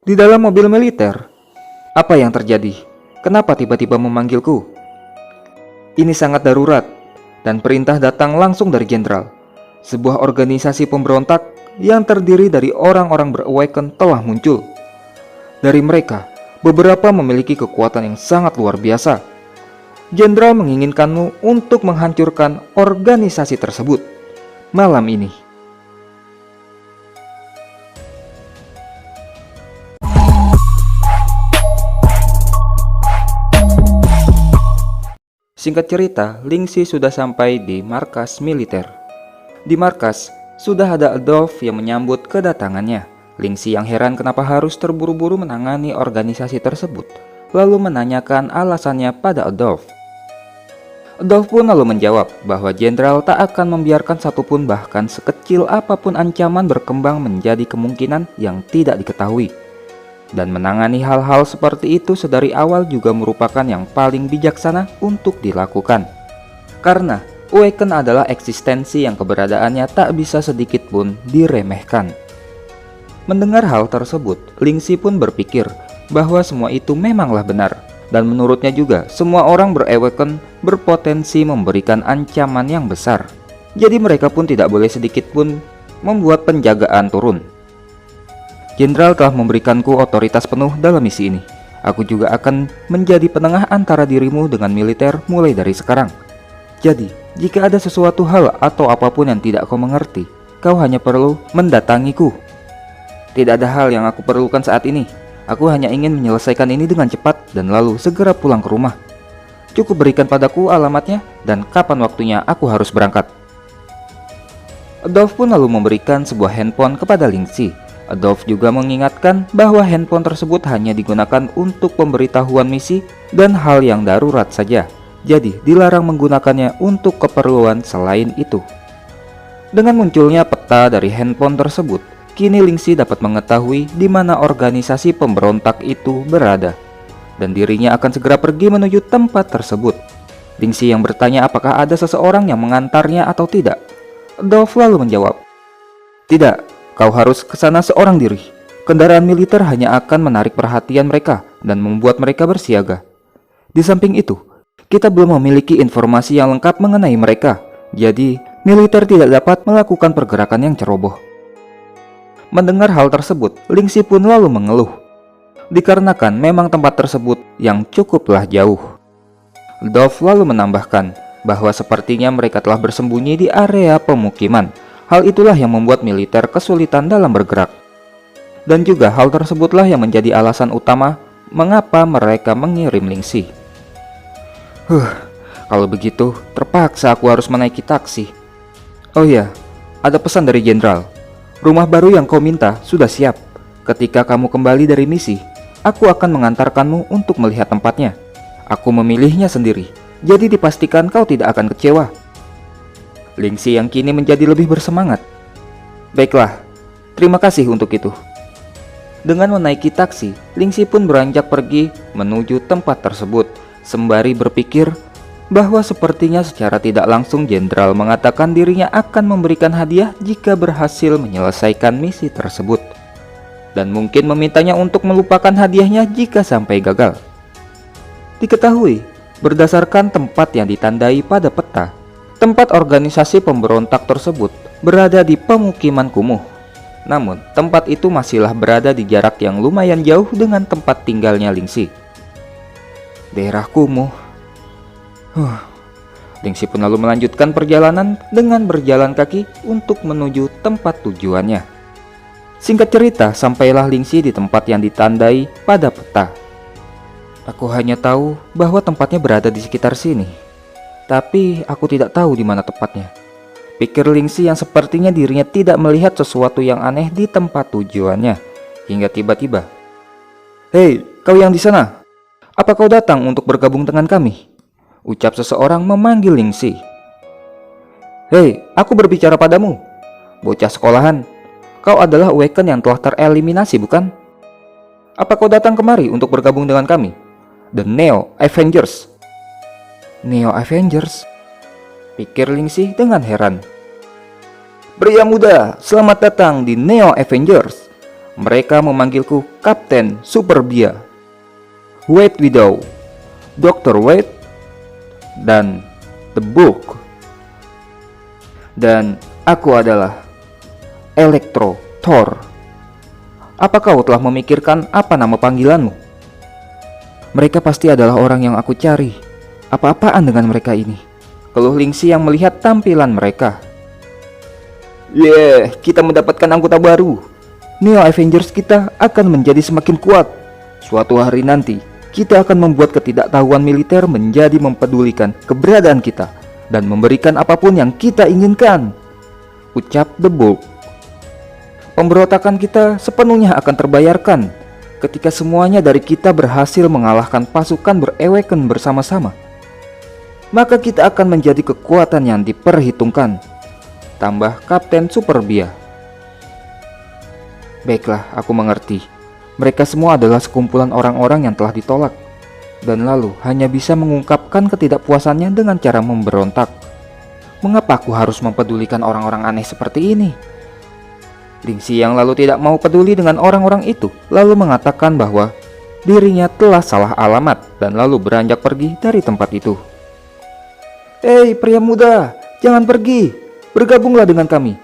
Di dalam mobil militer. Apa yang terjadi? Kenapa tiba-tiba memanggilku? Ini sangat darurat, dan perintah datang langsung dari jenderal. Sebuah organisasi pemberontak yang terdiri dari orang-orang berawaken telah muncul. Dari mereka, beberapa memiliki kekuatan yang sangat luar biasa. Jenderal menginginkanmu untuk menghancurkan organisasi tersebut malam ini. Singkat cerita, Lingxi sudah sampai di markas militer. Di markas, sudah ada Adolf yang menyambut kedatangannya. Lingxi yang heran kenapa harus terburu-buru menangani organisasi tersebut, lalu menanyakan alasannya pada Adolf. Adolf pun lalu menjawab bahwa jenderal tak akan membiarkan satupun bahkan sekecil apapun ancaman berkembang menjadi kemungkinan yang tidak diketahui. Dan menangani hal-hal seperti itu sedari awal juga merupakan yang paling bijaksana untuk dilakukan. Karena Awaken adalah eksistensi yang keberadaannya tak bisa sedikit pun diremehkan. Mendengar hal tersebut, Lingxi pun berpikir bahwa semua itu memanglah benar. Dan menurutnya juga, semua orang berawaken berpotensi memberikan ancaman yang besar. Jadi mereka pun tidak boleh sedikit pun membuat penjagaan turun. Jenderal telah memberikanku otoritas penuh dalam misi ini. Aku juga akan menjadi penengah antara dirimu dengan militer mulai dari sekarang. Jadi, jika ada sesuatu hal atau apapun yang tidak kau mengerti, kau hanya perlu mendatangiku. Tidak ada hal yang aku perlukan saat ini. Aku hanya ingin menyelesaikan ini dengan cepat dan lalu segera pulang ke rumah. Cukup berikan padaku alamatnya dan kapan waktunya aku harus berangkat. Adolf pun lalu memberikan sebuah handphone kepada Lingxi. Adolf juga mengingatkan bahwa handphone tersebut hanya digunakan untuk pemberitahuan misi dan hal yang darurat saja. Jadi dilarang menggunakannya untuk keperluan selain itu. Dengan munculnya peta dari handphone tersebut, kini Lingxi dapat mengetahui di mana organisasi pemberontak itu berada. Dan dirinya akan segera pergi menuju tempat tersebut. Lingxi yang bertanya apakah ada seseorang yang mengantarnya atau tidak. Adolf lalu menjawab, "Tidak. Kau harus ke sana seorang diri. Kendaraan militer hanya akan menarik perhatian mereka dan membuat mereka bersiaga. Di samping itu, kita belum memiliki informasi yang lengkap mengenai mereka. Jadi, militer tidak dapat melakukan pergerakan yang ceroboh." Mendengar hal tersebut, Lingxi pun lalu mengeluh. Dikarenakan memang tempat tersebut yang cukuplah jauh. Adolf lalu menambahkan bahwa sepertinya mereka telah bersembunyi di area pemukiman. Hal itulah yang membuat militer kesulitan dalam bergerak. Dan juga hal tersebutlah yang menjadi alasan utama mengapa mereka mengirim Lingxi. Kalau begitu terpaksa aku harus menaiki taksi. Oh ya, ada pesan dari jenderal. Rumah baru yang kau minta sudah siap. Ketika kamu kembali dari misi, aku akan mengantarkanmu untuk melihat tempatnya. Aku memilihnya sendiri, jadi dipastikan kau tidak akan kecewa. Lingxi yang kini menjadi lebih bersemangat. Baiklah, terima kasih untuk itu. Dengan menaiki taksi, Lingxi pun beranjak pergi menuju tempat tersebut, sembari berpikir bahwa sepertinya secara tidak langsung jenderal mengatakan dirinya akan memberikan hadiah jika berhasil menyelesaikan misi tersebut. Dan mungkin memintanya untuk melupakan hadiahnya jika sampai gagal. Diketahui, berdasarkan tempat yang ditandai pada peta, tempat organisasi pemberontak tersebut berada di pemukiman kumuh. Namun, tempat itu masihlah berada di jarak yang lumayan jauh dengan tempat tinggalnya Lingxi. Daerah kumuh. Lingxi pun lalu melanjutkan perjalanan dengan berjalan kaki untuk menuju tempat tujuannya. Singkat cerita, sampailah Lingxi di tempat yang ditandai pada peta. Aku hanya tahu bahwa tempatnya berada di sekitar sini. Tapi aku tidak tahu di mana tepatnya. Pikir Lingxi yang sepertinya dirinya tidak melihat sesuatu yang aneh di tempat tujuannya. Hingga tiba-tiba, "Hei, kau yang di sana, apa kau datang untuk bergabung dengan kami?" Ucap seseorang memanggil Lingxi. "Hei, aku berbicara padamu, bocah sekolahan. Kau adalah Awaken yang telah tereliminasi, bukan? Apa kau datang kemari untuk bergabung dengan kami, The Neo Avengers?" Neo Avengers? Pikir Lingxi dengan heran. "Pria muda, selamat datang di Neo Avengers. Mereka memanggilku Kapten Superbia, White Widow, Dr. White, dan The Book. Dan aku adalah Electro Thor. Apa kau telah memikirkan apa nama panggilanmu? Mereka pasti adalah orang yang aku cari. Apa-apaan dengan mereka ini? Keluh Lingxi yang melihat tampilan mereka. Kita mendapatkan anggota baru. Neo Avengers kita akan menjadi semakin kuat. Suatu hari nanti, kita akan membuat ketidaktahuan militer menjadi mempedulikan keberadaan kita dan memberikan apapun yang kita inginkan, ucap The Bulk. Pemberontakan kita sepenuhnya akan terbayarkan ketika semuanya dari kita berhasil mengalahkan pasukan berawaken bersama-sama. Maka kita akan menjadi kekuatan yang diperhitungkan, tambah Kapten Superbia. Baiklah, aku mengerti. Mereka semua adalah sekumpulan orang-orang yang telah ditolak, dan lalu hanya bisa mengungkapkan ketidakpuasannya dengan cara memberontak. Mengapa aku harus mempedulikan orang-orang aneh seperti ini? Lingxi yang lalu tidak mau peduli dengan orang-orang itu, lalu mengatakan bahwa dirinya telah salah alamat dan lalu beranjak pergi dari tempat itu. Hei pria muda, jangan pergi, bergabunglah dengan kami.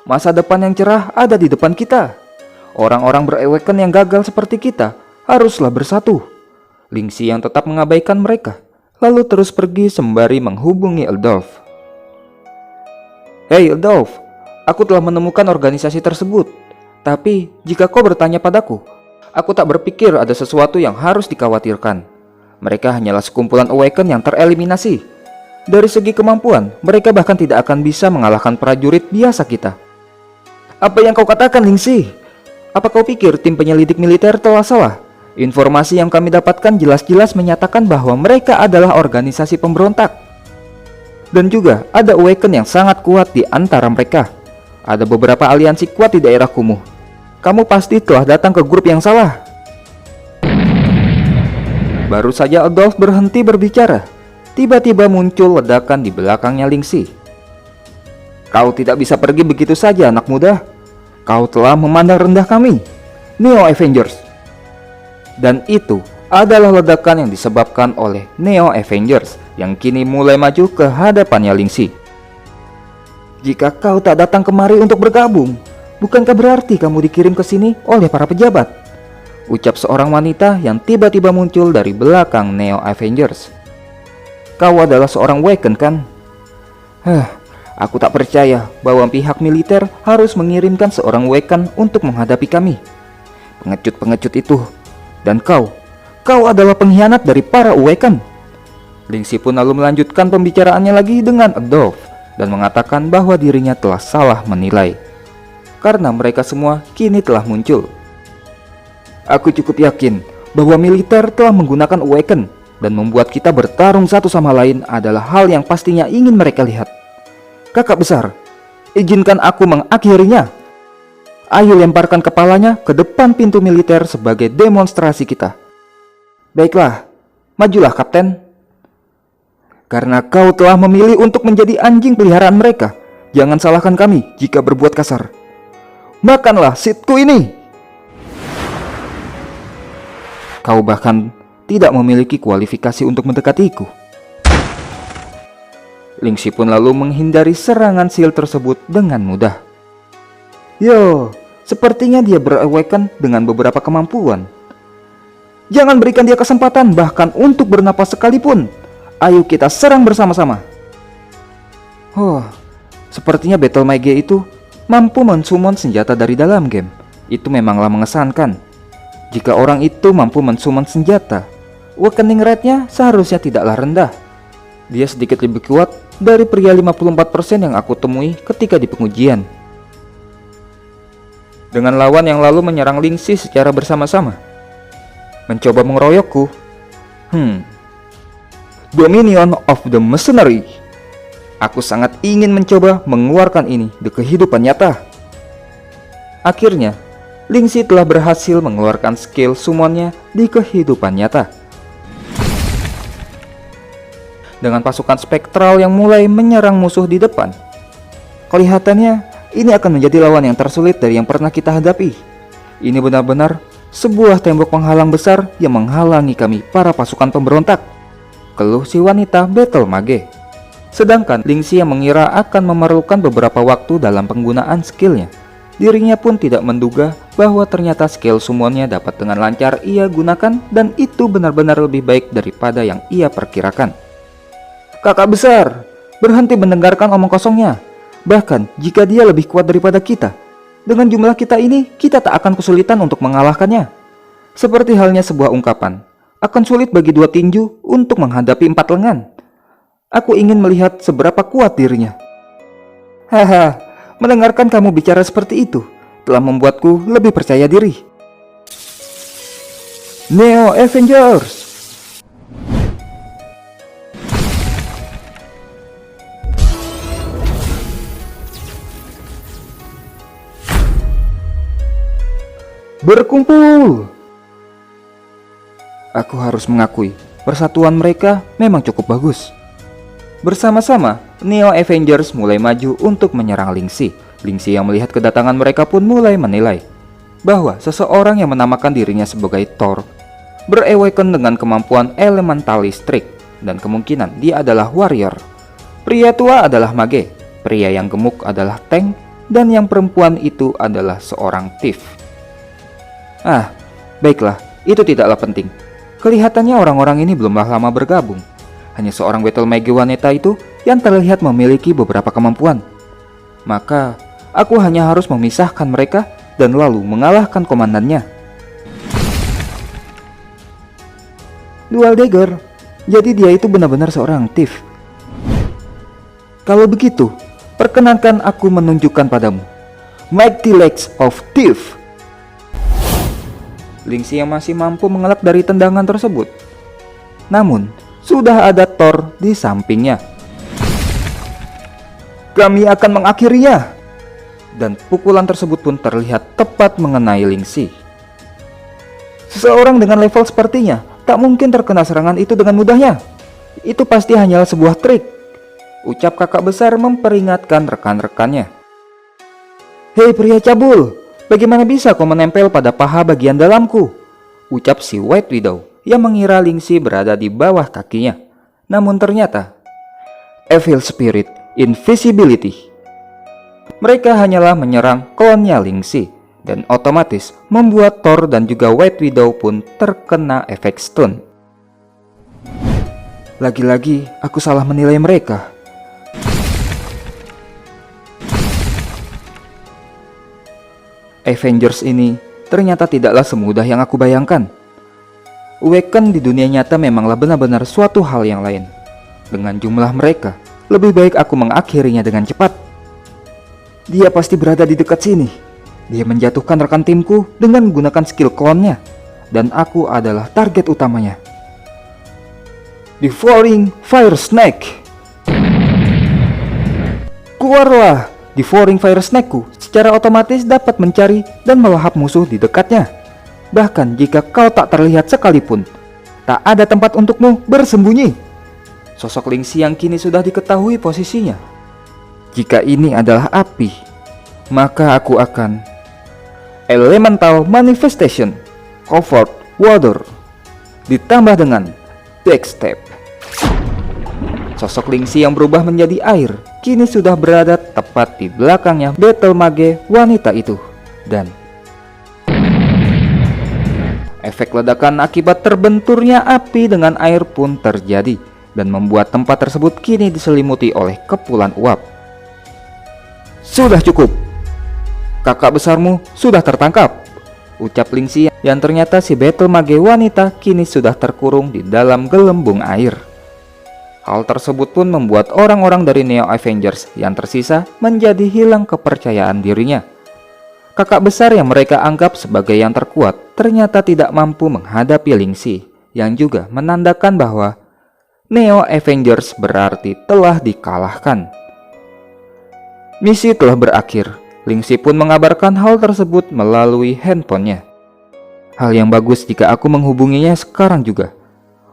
Masa depan yang cerah ada di depan kita. Orang-orang berawaken yang gagal seperti kita haruslah bersatu. Lingxi yang tetap mengabaikan mereka, lalu terus pergi sembari menghubungi Eldolf. Hei Eldolf, aku telah menemukan organisasi tersebut. Tapi jika kau bertanya padaku, aku tak berpikir ada sesuatu yang harus dikhawatirkan. Mereka hanyalah sekumpulan awaken yang tereliminasi. Dari segi kemampuan, mereka bahkan tidak akan bisa mengalahkan prajurit biasa kita. Apa yang kau katakan, Lingxi? Apa kau pikir tim penyelidik militer telah salah? Informasi yang kami dapatkan jelas-jelas menyatakan bahwa mereka adalah organisasi pemberontak. Dan juga ada awaken yang sangat kuat di antara mereka. Ada beberapa aliansi kuat di daerah kumuh. Kamu pasti telah datang ke grup yang salah. Baru saja Adolf berhenti berbicara, tiba-tiba muncul ledakan di belakangnya Lingxi. Kau tidak bisa pergi begitu saja, anak muda. Kau telah memandang rendah kami, Neo Avengers. Dan itu adalah ledakan yang disebabkan oleh Neo Avengers yang kini mulai maju ke hadapannya Lingxi. Jika kau tak datang kemari untuk bergabung, bukankah berarti kamu dikirim ke sini oleh para pejabat? Ucap seorang wanita yang tiba-tiba muncul dari belakang Neo Avengers. Kau adalah seorang Waken kan? Aku tak percaya bahwa pihak militer harus mengirimkan seorang Waken untuk menghadapi kami. Pengecut-pengecut itu. Dan kau adalah pengkhianat dari para Waken. Lingxi pun lalu melanjutkan pembicaraannya lagi dengan Adolf dan mengatakan bahwa dirinya telah salah menilai, karena mereka semua kini telah muncul. Aku cukup yakin bahwa militer telah menggunakan Awaken dan membuat kita bertarung satu sama lain adalah hal yang pastinya ingin mereka lihat. Kakak besar, izinkan aku mengakhirinya. Ayo lemparkan kepalanya ke depan pintu militer sebagai demonstrasi kita. Baiklah, majulah kapten. Karena kau telah memilih untuk menjadi anjing peliharaan mereka, jangan salahkan kami jika berbuat kasar. Makanlah sitku ini. Kau bahkan tidak memiliki kualifikasi untuk mendekatiku. Lingxi pun lalu menghindari serangan Shield tersebut dengan mudah. Yo, sepertinya dia berawaken dengan beberapa kemampuan. Jangan berikan dia kesempatan bahkan untuk bernapas sekalipun. Ayo kita serang bersama-sama. Sepertinya Battle Mage itu mampu mensummon senjata dari dalam game. Itu memanglah mengesankan. Jika orang itu mampu mensummon senjata, awakening rate-nya seharusnya tidaklah rendah. Dia sedikit lebih kuat dari pria 54% yang aku temui ketika di pengujian. Dengan lawan yang lalu menyerang Lingxi secara bersama-sama, mencoba mengeroyokku. Dominion of the Mercenary. Aku sangat ingin mencoba mengeluarkan ini di kehidupan nyata. Akhirnya, Lingxi telah berhasil mengeluarkan skill summonnya di kehidupan nyata. Dengan pasukan spektral yang mulai menyerang musuh di depan, kelihatannya ini akan menjadi lawan yang tersulit dari yang pernah kita hadapi. Ini benar-benar sebuah tembok penghalang besar yang menghalangi kami para pasukan pemberontak, keluh si wanita Battle Mage. Sedangkan Lingxi yang mengira akan memerlukan beberapa waktu dalam penggunaan skillnya, dirinya pun tidak menduga bahwa ternyata skill summonnya dapat dengan lancar ia gunakan, dan itu benar-benar lebih baik daripada yang ia perkirakan. Kakak besar, berhenti mendengarkan omong kosongnya. Bahkan jika dia lebih kuat daripada kita, dengan jumlah kita ini, kita tak akan kesulitan untuk mengalahkannya. Seperti halnya sebuah ungkapan, akan sulit bagi dua tinju untuk menghadapi empat lengan. Aku ingin melihat seberapa kuat dirinya. Haha, mendengarkan kamu bicara seperti itu telah membuatku lebih percaya diri. Neo Avengers. Berkumpul. Aku harus mengakui, persatuan mereka memang cukup bagus. Bersama-sama, Neo Avengers mulai maju untuk menyerang Lingxi. Lingxi yang melihat kedatangan mereka pun mulai menilai bahwa seseorang yang menamakan dirinya sebagai Thor berawaken dengan kemampuan elemental listrik, dan kemungkinan dia adalah warrior. Pria tua adalah mage, pria yang gemuk adalah tank, dan yang perempuan itu adalah seorang thief. Baiklah, itu tidaklah penting. Kelihatannya orang-orang ini belumlah lama bergabung. Hanya seorang Battle Mage wanita itu yang terlihat memiliki beberapa kemampuan. Maka, aku hanya harus memisahkan mereka dan lalu mengalahkan komandannya. Dual Dagger, jadi dia itu benar-benar seorang thief. Kalau begitu, perkenankan aku menunjukkan padamu Mighty Legs of Thief. Lingxi yang masih mampu mengelak dari tendangan tersebut. Namun, sudah ada Thor di sampingnya. Kami akan mengakhirinya. Dan pukulan tersebut pun terlihat tepat mengenai Lingxi. Seseorang dengan level sepertinya tak mungkin terkena serangan itu dengan mudahnya. Itu pasti hanyalah sebuah trik, ucap kakak besar memperingatkan rekan-rekannya. Hei pria cabul, bagaimana bisa kau menempel pada paha bagian dalamku? Ucap si White Widow yang mengira Lingxi berada di bawah kakinya. Namun ternyata Evil Spirit Invisibility. Mereka hanyalah menyerang klonnya Lingxi, dan otomatis membuat Thor dan juga White Widow pun terkena efek stun. Lagi-lagi aku salah menilai mereka. Avengers ini ternyata tidaklah semudah yang aku bayangkan. Awaken di dunia nyata memanglah benar-benar suatu hal yang lain. Dengan jumlah mereka, lebih baik aku mengakhirinya dengan cepat. Dia pasti berada di dekat sini. Dia menjatuhkan rekan timku dengan menggunakan skill klonnya, dan aku adalah target utamanya. Devouring Fire Snake. Keluarlah! Devouring Fire Snake-ku secara otomatis dapat mencari dan melahap musuh di dekatnya. Bahkan jika kau tak terlihat sekalipun, tak ada tempat untukmu bersembunyi. Sosok Lingxi yang kini sudah diketahui posisinya. Jika ini adalah api, maka aku akan Elemental Manifestation Comfort Water ditambah dengan Backstep. Sosok Lingxi yang berubah menjadi air kini sudah berada tepat di belakangnya Battle Mage wanita itu, dan efek ledakan akibat terbenturnya api dengan air pun terjadi dan membuat tempat tersebut kini diselimuti oleh kepulan uap. Sudah cukup. Kakak besarmu sudah tertangkap, ucap Lingxi yang ternyata si Battle Mage wanita kini sudah terkurung di dalam gelembung air. Hal tersebut pun membuat orang-orang dari Neo Avengers yang tersisa menjadi hilang kepercayaan dirinya. Kakak besar yang mereka anggap sebagai yang terkuat ternyata tidak mampu menghadapi Lingxi, yang juga menandakan bahwa Neo Avengers berarti telah dikalahkan. Misi telah berakhir. Lingxi pun mengabarkan hal tersebut melalui handphonenya. Hal yang bagus jika aku menghubunginya sekarang juga.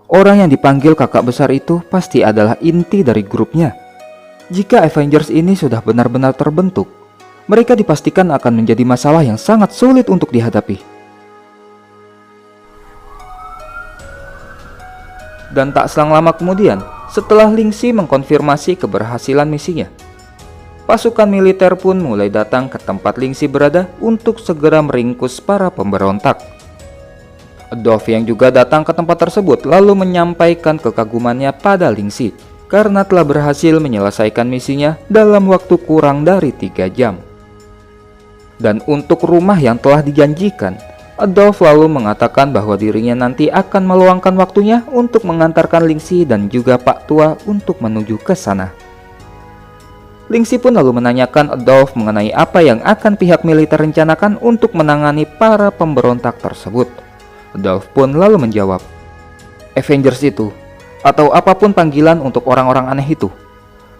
Orang yang dipanggil kakak besar itu pasti adalah inti dari grupnya. Jika Avengers ini sudah benar-benar terbentuk, mereka dipastikan akan menjadi masalah yang sangat sulit untuk dihadapi. Dan tak selang lama kemudian, setelah Ling Shi mengkonfirmasi keberhasilan misinya, pasukan militer pun mulai datang ke tempat Ling Shi berada untuk segera meringkus para pemberontak. Adolf yang juga datang ke tempat tersebut lalu menyampaikan kekagumannya pada Ling Shi karena telah berhasil menyelesaikan misinya dalam waktu kurang dari 3 jam. Dan untuk rumah yang telah dijanjikan, Adolf lalu mengatakan bahwa dirinya nanti akan meluangkan waktunya untuk mengantarkan Ling Shi dan juga Pak Tua untuk menuju ke sana. Ling Shi pun lalu menanyakan Adolf mengenai apa yang akan pihak militer rencanakan untuk menangani para pemberontak tersebut. Adolf pun lalu menjawab, Avengers itu, atau apapun panggilan untuk orang-orang aneh itu,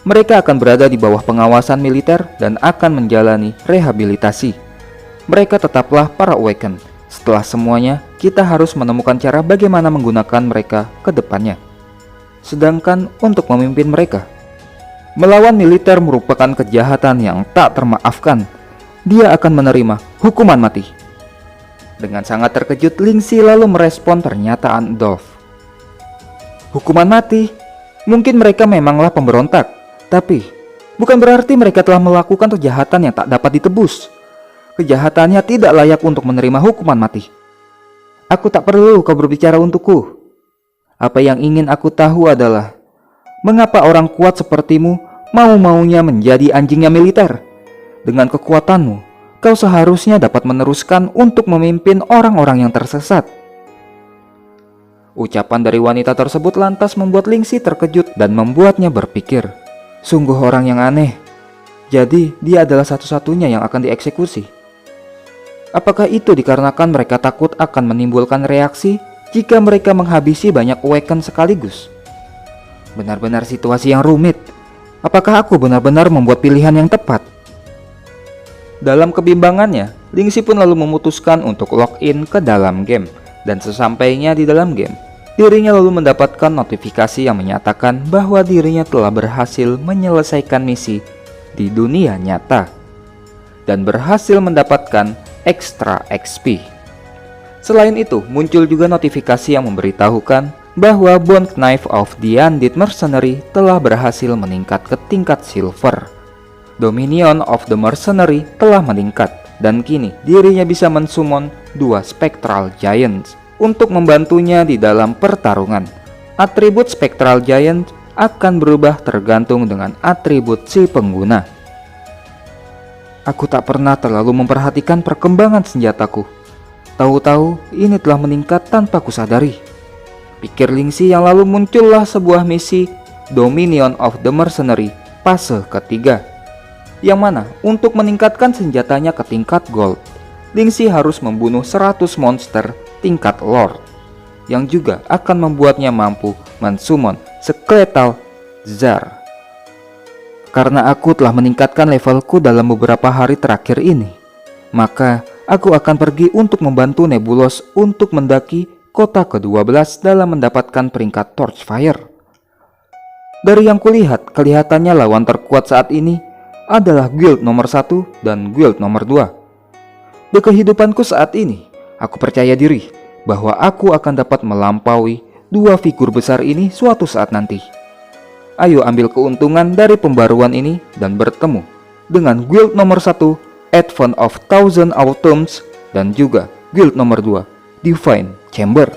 mereka akan berada di bawah pengawasan militer dan akan menjalani rehabilitasi. Mereka tetaplah para Awaken. Setelah semuanya, kita harus menemukan cara bagaimana menggunakan mereka ke depannya. Sedangkan untuk memimpin mereka, melawan militer merupakan kejahatan yang tak termaafkan. Dia akan menerima hukuman mati. Dengan sangat terkejut, Ling Shi lalu merespon pernyataan Adolf. Hukuman mati? Mungkin mereka memanglah pemberontak, tapi bukan berarti mereka telah melakukan kejahatan yang tak dapat ditebus. Kejahatannya tidak layak untuk menerima hukuman mati. Aku tak perlu kau berbicara untukku. Apa yang ingin aku tahu adalah, mengapa orang kuat sepertimu mau-maunya menjadi anjingnya militer? Dengan kekuatanmu, kau seharusnya dapat meneruskan untuk memimpin orang-orang yang tersesat. Ucapan dari wanita tersebut lantas membuat Ling Shi terkejut dan membuatnya berpikir, sungguh orang yang aneh. Jadi dia adalah satu-satunya yang akan dieksekusi. Apakah itu dikarenakan mereka takut akan menimbulkan reaksi jika mereka menghabisi banyak Awaken sekaligus? Benar-benar situasi yang rumit. Apakah aku benar-benar membuat pilihan yang tepat? Dalam kebimbangannya, Ling Shi pun lalu memutuskan untuk login ke dalam game. Dan sesampainya di dalam game, dirinya lalu mendapatkan notifikasi yang menyatakan bahwa dirinya telah berhasil menyelesaikan misi di dunia nyata dan berhasil mendapatkan extra XP. Selain itu, muncul juga notifikasi yang memberitahukan bahwa Bone Knife of the Undead Mercenary telah berhasil meningkat ke tingkat silver. Dominion of the Mercenary telah meningkat, dan kini dirinya bisa mensummon 2 Spectral Giants untuk membantunya di dalam pertarungan. Atribut Spectral Giant akan berubah tergantung dengan atribut si pengguna. Aku tak pernah terlalu memperhatikan perkembangan senjataku. Tahu-tahu ini telah meningkat tanpa kusadari, pikir Ling Shi, yang lalu muncullah sebuah misi Dominion of the Mercenary fase ketiga, yang mana untuk meningkatkan senjatanya ke tingkat gold, Ling Shi harus membunuh 100 monster tingkat lord, yang juga akan membuatnya mampu mensummon Skeletal Zar. Karena aku telah meningkatkan levelku dalam beberapa hari terakhir ini, maka aku akan pergi untuk membantu Nebulos untuk mendaki kota ke-12 dalam mendapatkan peringkat Torchfire. Dari yang kulihat, kelihatannya lawan terkuat saat ini adalah guild nomor 1 dan guild nomor 2. Di kehidupanku saat ini, aku percaya diri bahwa aku akan dapat melampaui 2 figur besar ini suatu saat nanti. Ayo ambil keuntungan dari pembaruan ini dan bertemu dengan guild nomor 1 Advent of Thousand Autumns dan juga guild nomor 2 Divine Chamber.